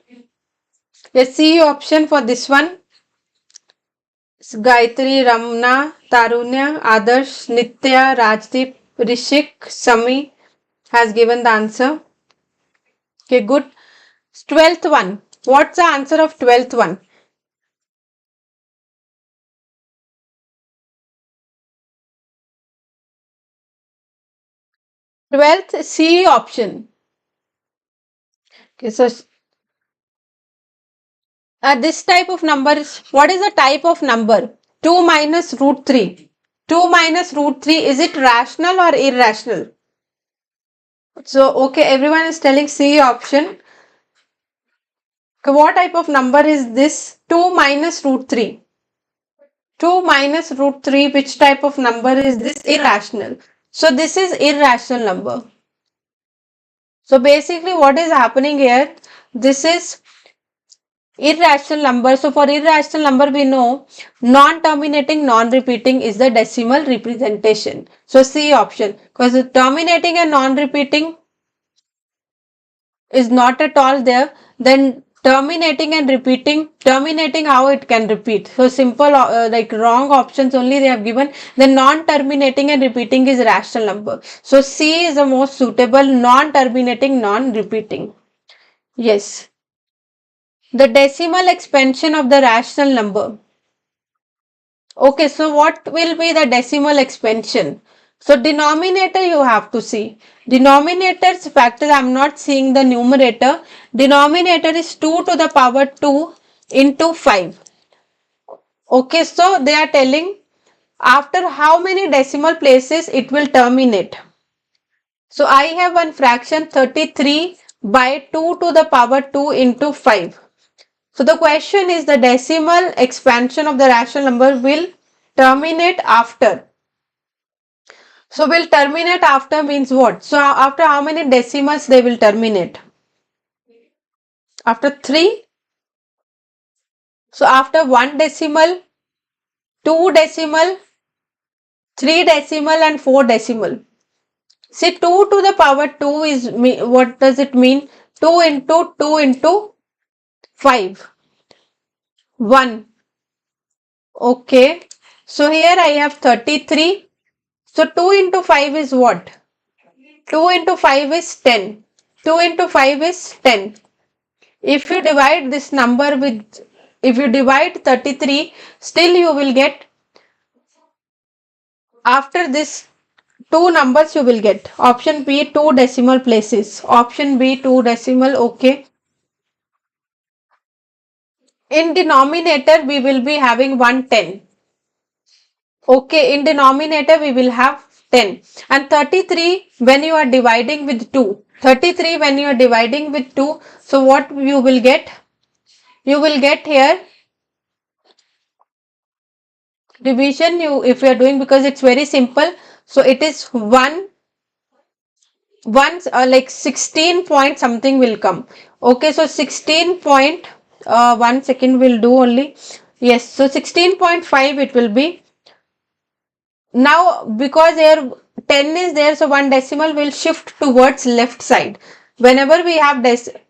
Yes, C option for this one. Gayatri, Ramna, Tarunya, Adarsh, Nitya, Rajdeep, Rishik, Sami has given the answer. Okay, good. 12th one. What's the answer of 12th one? 12th C option. Okay, so this type of number is, what is the type of number? 2 minus root 3. 2 minus root 3, is it rational or irrational? So, okay, everyone is telling C option. Okay, what type of number is this? 2 minus root 3. 2 minus root 3, which type of number is this? Irrational. So, this is irrational number. So, basically what is happening here? This is irrational number. So, for irrational number we know non-terminating, non-repeating is the decimal representation. So, C option, because terminating and non-repeating is not at all there, then terminating and repeating, terminating how it can repeat, so simple, like wrong options only they have given. Then non-terminating and repeating is rational number, so C is the most suitable, non-terminating, non-repeating. Yes, the decimal expansion of the rational number. Okay, so what will be the decimal expansion? So denominator you have to see. Denominator's factor, I am not seeing the numerator. Denominator is 2 to the power 2 into 5. Okay, so they are telling after how many decimal places it will terminate. So I have one fraction 33 by 2 to the power 2 into 5. So the question is the decimal expansion of the rational number will terminate after. So will terminate after means what? So after how many decimals they will terminate? After 3. So after 1 decimal, 2 decimal, 3 decimal and 4 decimal. See 2 to the power 2 is, what does it mean? 2 into 2 into 5. 1. Okay. So here I have 33. So 2 into 5 is what? 2 into 5 is 10. 2 into 5 is 10. If you divide this number with, if you divide 33, still you will get, after this two numbers you will get. Option B, 2 decimal places. Option B, 2 decimal, okay. In denominator, we will be having 110. Okay, in denominator, we will have 10. And 33, when you are dividing with 2. 33, when you are dividing with 2, so what you will get? You will get here division, you if you are doing, because it's very simple, so it is 1 like 16 point something will come. Okay, so 16 point, 1 second will do only. Yes, so 16.5 it will be. Now because here 10 is there, so one decimal will shift towards left side. Whenever we have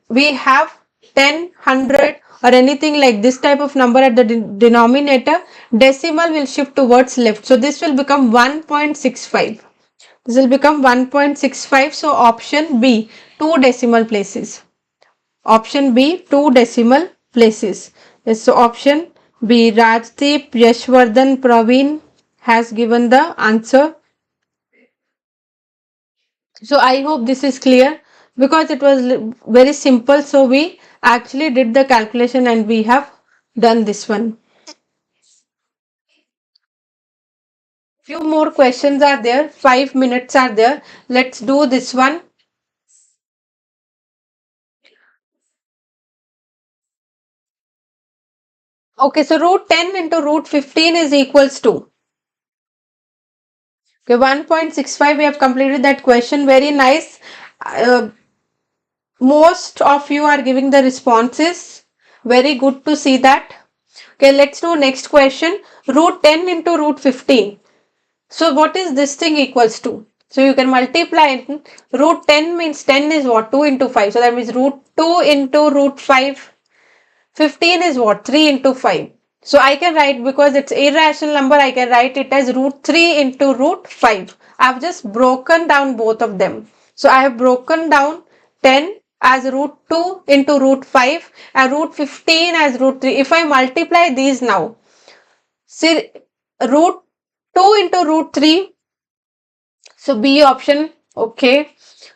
we have 10, 100 or anything like this type of number at the denominator, decimal will shift towards left. So this will become 1.65. This will become 1.65. So option B, 2 decimal places. Option B, 2 decimal places. Yes, so option B, Rajdeep, Yashwardhan, Praveen has given the answer. So I hope this is clear, because it was very simple. So we actually did the calculation and we have done this one. Few more questions are there. 5 minutes are there. Let's do this one. Okay, so root 10 into root 15 is equals to. Okay, 1.65. We have completed that question. Very nice. Uh, most of you are giving the responses. Very good to see that. Okay, let's do next question. Root 10 into root 15. So what is this thing equals to? So you can multiply it. Root 10 means 10 is what? 2 into 5. So that means root 2 into root 5. 15 is what? 3 into 5. So I can write, because it's irrational number, I can write it as root 3 into root 5. I have just broken down both of them. So I have broken down 10 as root 2 into root 5 and root 15 as root 3. If I multiply these now, see, root 2 into root 3, so B option, okay.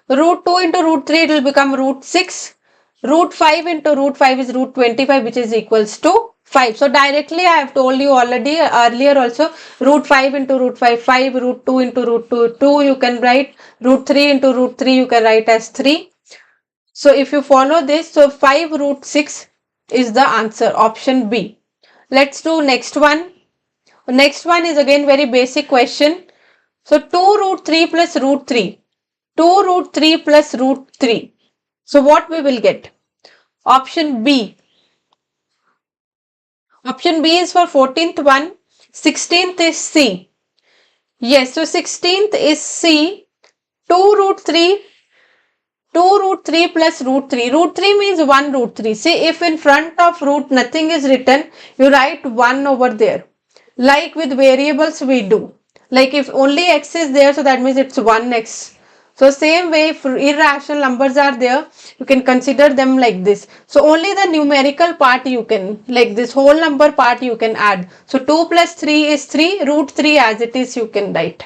Root 2 into root 3, it will become root 6. Root 5 into root 5 is root 25, which is equals to 5. So directly I have told you already earlier also, root 5 into root 5, 5, root 2 into root 2, 2 you can write, root 3 into root 3 you can write as 3. So if you follow this, so 5 root 6 is the answer, option B. Let's do next one. Next one is again very basic question. So 2 root 3 plus root 3. 2 root 3 plus root 3. So what we will get? Option B. Option B is for 14th one. 16th is C. Yes, so 16th is C. 2 root 3. 2 root 3 plus root 3. Root 3 means 1 root 3. See, if in front of root nothing is written, you write 1 over there. Like with variables we do. Like if only x is there, so that means it's 1x. So same way, if irrational numbers are there, you can consider them like this. So only the numerical part you can, like this whole number part you can add. So 2 plus 3 is 3, root 3 as it is you can write.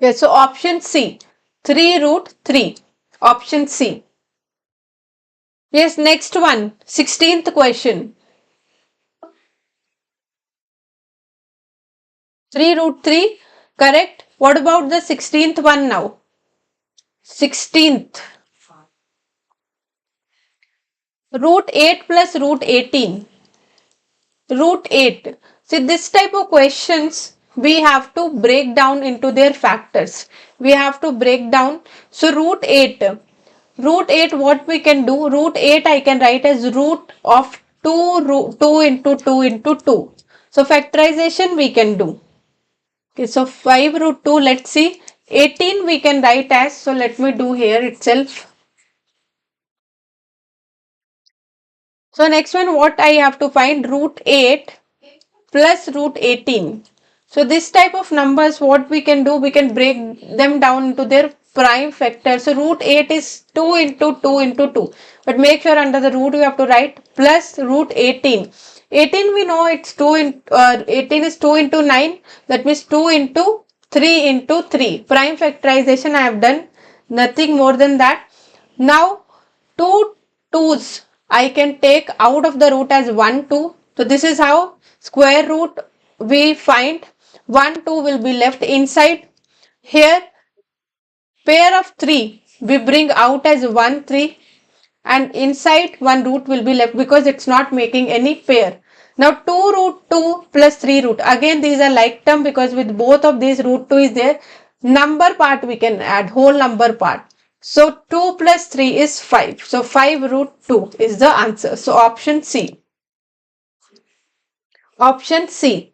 Yes, so option C, 3 root 3. Option C. Yes, next one, 16th question. 3 root 3, correct. What about the 16th one now? 16th. Root 8 plus root 18. Root 8. See, this type of questions we have to break down into their factors. We have to break down. So root 8. Root 8, what we can do? Root 8 I can write as root of 2 into 2 into 2. So factorization we can do. Okay, so 5 root 2, let's see. 18 we can write as, so let me do here itself. So next one, what I have to find? Root 8 plus root 18. So this type of numbers, what we can do, we can break them down into their prime factor. So root 8 is 2 into 2 into 2. But make sure under the root you have to write plus root 18. 18 we know it's 18 is 2 into 9. That means 2 into 3 into 3. Prime factorization I have done. Nothing more than that. Now, two twos I can take out of the root as 1, 2. So this is how square root we find. 1, 2 will be left inside. Here, pair of 3 we bring out as 1, 3. And inside one root will be left because it's not making any pair. Now 2 root 2 plus 3 root. Again these are like term because with both of these root 2 is there. Number part we can add, whole number part. So 2 plus 3 is 5. So 5 root 2 is the answer. So option C. Option C.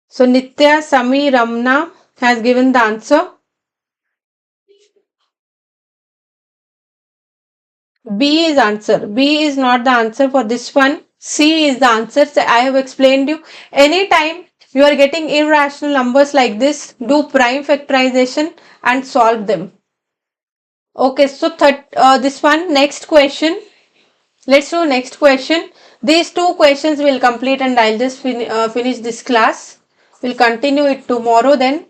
So Nitya, Sami, Ramna has given the answer. B is answer. B is not the answer for this one. C is the answer. So I have explained you. Anytime you are getting irrational numbers like this, do prime factorization and solve them. Okay, so this one, next question. Let's do next question. These two questions will complete and I'll just finish this class. We'll continue it tomorrow then.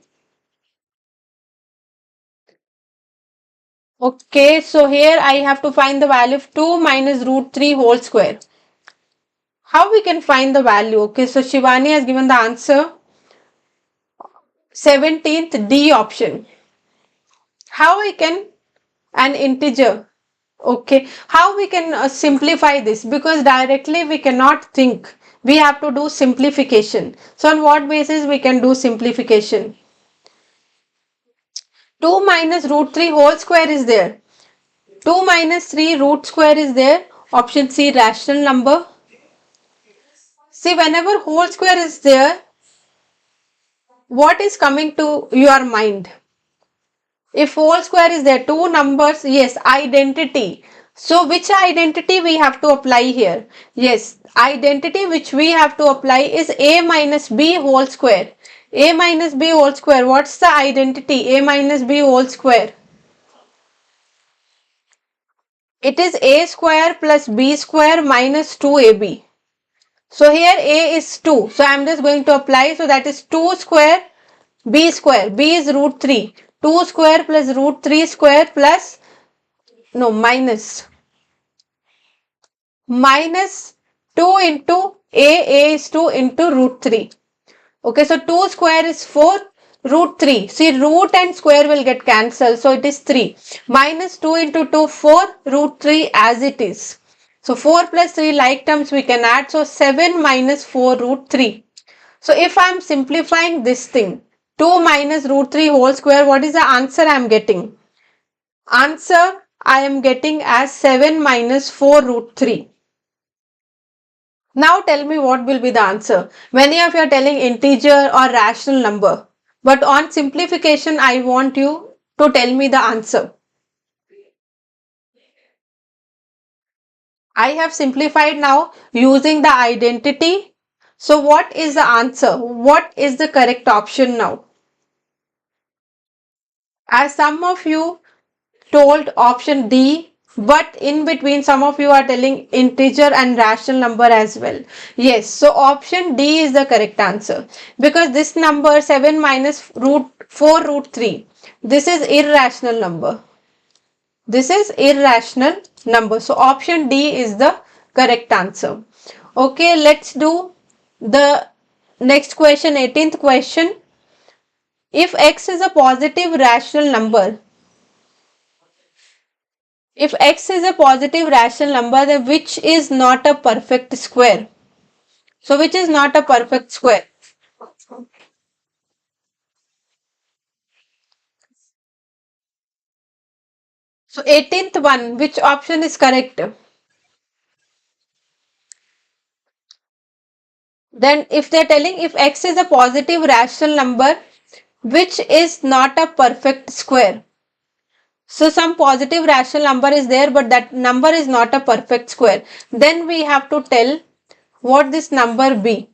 Okay, so here I have to find the value of 2 minus root 3 whole square. How we can find the value? Okay, so Shivani has given the answer. 17th D option. How I can an integer Okay, how we can simplify this? Because directly we cannot think. We have to do simplification. So on what basis we can do simplification? 2 minus root 3 whole square is there. 2 minus 3 root square is there. Option C, rational number. See, whenever whole square is there, what is coming to your mind? If whole square is there, two numbers, yes, identity. So which identity we have to apply here? Yes, identity which we have to apply is a minus b whole square. A minus b whole square. What's the identity? A minus b whole square. It is a square plus b square minus 2ab. So here a is 2. So I am just going to apply. So that is 2 square b square. B is root 3. 2 square plus root 3 square plus, no, minus 2 into a is 2 into root 3. Okay, so 2 square is 4, root 3. See, root and square will get cancelled. So it is 3. Minus 2 into 2, 4, root 3 as it is. So 4 plus 3 like terms we can add. So 7 minus 4 root 3. So if I am simplifying this thing, 2 minus root 3 whole square, what is the answer I am getting? Answer I am getting as 7 minus 4 root 3. Now tell me what will be the answer. Many of you are telling integer or rational number. But on simplification, I want you to tell me the answer. I have simplified now using the identity. So what is the answer? What is the correct option now? As some of you told option D, but in between some of you are telling integer and rational number as well. Yes, so option D is the correct answer, because this number 7 minus root 4 root 3, this is irrational number. This is irrational number. So option D is the correct answer. Okay, let's do the next question, 18th question. If x is a positive rational number, if x is a positive rational number, then which is not a perfect square? So which is not a perfect square? So 18th one, which option is correct? Then if they're telling if x is a positive rational number, which is not a perfect square? So some positive rational number is there, but that number is not a perfect square. Then we have to tell what this number be.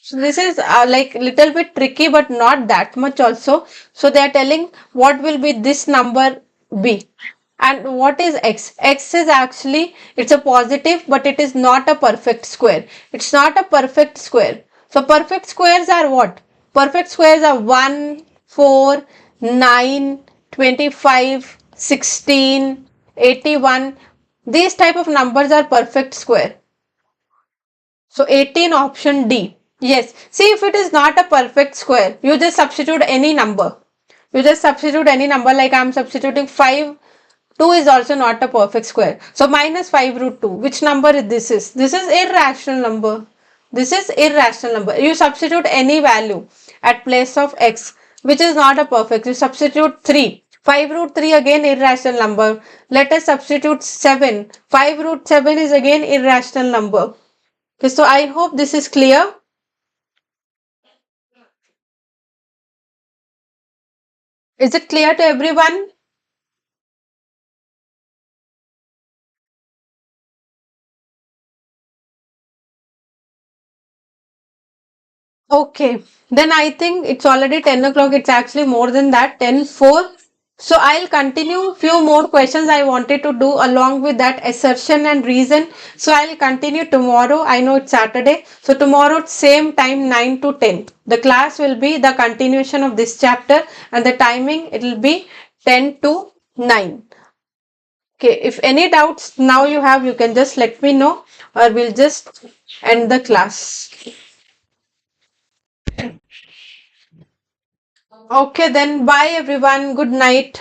So this is like little bit tricky, but not that much also. So they are telling what will be this number be. And what is x? X is actually, it's a positive, but it is not a perfect square. It's not a perfect square. So perfect squares are what? Perfect squares are 1, 4, 9, 25, 16, 81. These type of numbers are perfect square. So 18 option D. Yes. See, if it is not a perfect square, you just substitute any number. You just substitute any number, like I am substituting 5. 2 is also not a perfect square. So minus 5 root 2. Which number this is? This is irrational number. This is irrational number. You substitute any value at place of x, which is not a perfect. You substitute 3. 5 root 3 again irrational number. Let us substitute 7. 5 root 7 is again irrational number. Okay, so I hope this is clear. Is it clear to everyone? Okay, then I think it's already 10 o'clock. It's actually more than that, 10:04. So I'll continue few more questions I wanted to do along with that assertion and reason. So I'll continue tomorrow. I know it's Saturday. So tomorrow same time 9 to 10. The class will be the continuation of this chapter, and the timing it will be 10 to 9. Okay, if any doubts now you have, you can just let me know, or we'll just end the class. Okay, then bye everyone. Good night.